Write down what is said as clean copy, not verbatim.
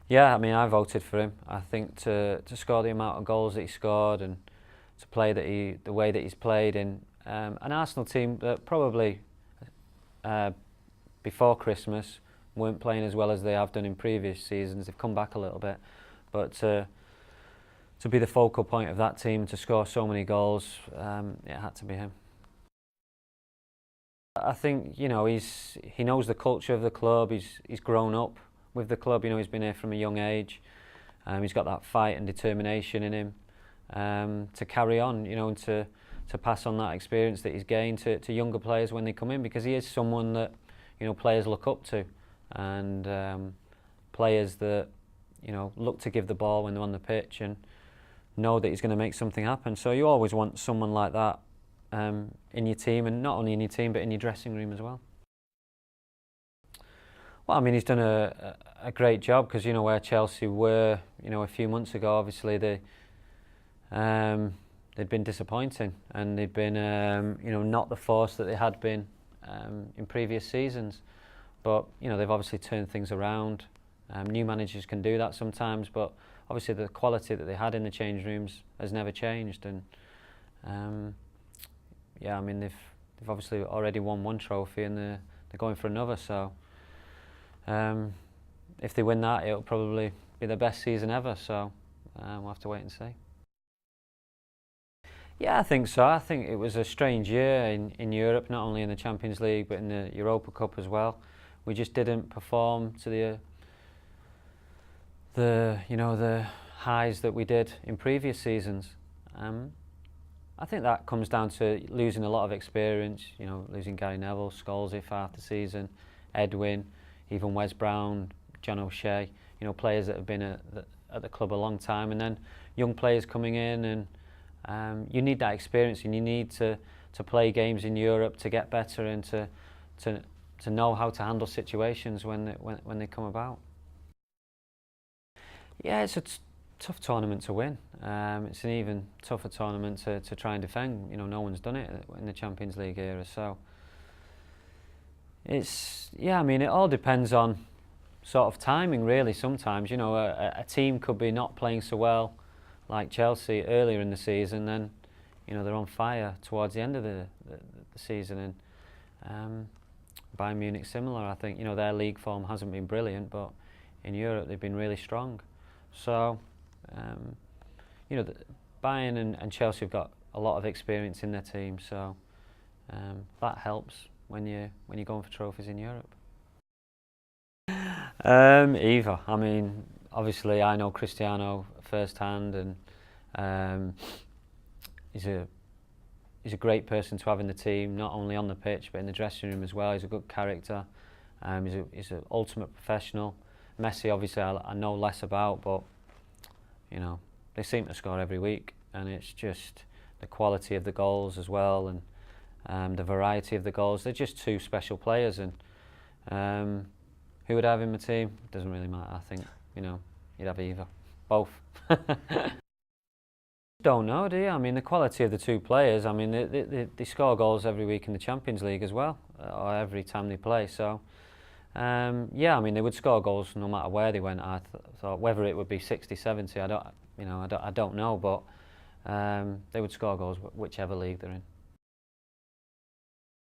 Yeah, I mean, I voted for him. I think to score the amount of goals that he scored and to play the way that he's played in an Arsenal team that probably uh, before Christmas weren't playing as well as they have done in previous seasons. They've come back a little bit, but to be the focal point of that team, to score so many goals, it had to be him. I think he knows the culture of the club. He's grown up with the club. He's been here from a young age. He's got that fight and determination in him to carry on. And to pass on that experience that he's gained to younger players when they come in, because he is someone that players look up to, and players that look to give the ball when they're on the pitch and know that he's going to make something happen. So you always want someone like that in your team, and not only in your team but in your dressing room as well. Well, I mean, he's done a great job, because where Chelsea were a few months ago, obviously they'd been disappointing, and they'd been not the force that they had been in previous seasons. But they've obviously turned things around. New managers can do that sometimes, but obviously the quality that they had in the change rooms has never changed. And yeah, I mean, they've obviously already won one trophy, and they're going for another. So if they win that, it'll probably be their best season ever. So we'll have to wait and see. Yeah, I think so. I think it was a strange year in Europe, not only in the Champions League but in the Europa Cup as well. We just didn't perform to the highs that we did in previous seasons. I think that comes down to losing a lot of experience. Losing Gary Neville, Scholes for half the season, Edwin, even Wes Brown, John O'Shea. Players that have been at the club a long time, and then young players coming in, and you need that experience, and you need to play games in Europe to get better, and to know how to handle situations when they come about. Yeah, it's a tough tournament to win. It's an even tougher tournament to try and defend. No one's done it in the Champions League era, so I mean, it all depends on sort of timing, really. Sometimes a team could be not playing so well, like Chelsea earlier in the season, then they're on fire towards the end of the season. And Bayern Munich similar. I think their league form hasn't been brilliant, but in Europe they've been really strong. So Bayern and Chelsea have got a lot of experience in their team, so that helps when you're going for trophies in Europe. Either. I mean, obviously I know Cristiano firsthand, and he's a great person to have in the team, not only on the pitch but in the dressing room as well. He's a good character. He's an ultimate professional. Messi, obviously, I know less about, but they seem to score every week, and it's just the quality of the goals as well, and the variety of the goals. They're just two special players, and who would I have in my team? It doesn't really matter. I think you'd have either, both. Don't know, do you? I mean, the quality of the two players. I mean, they score goals every week in the Champions League as well, or every time they play. So. Yeah, I mean, they would score goals no matter where they went. I thought whether it would be 60, 70, I don't know, but they would score goals whichever league they're in.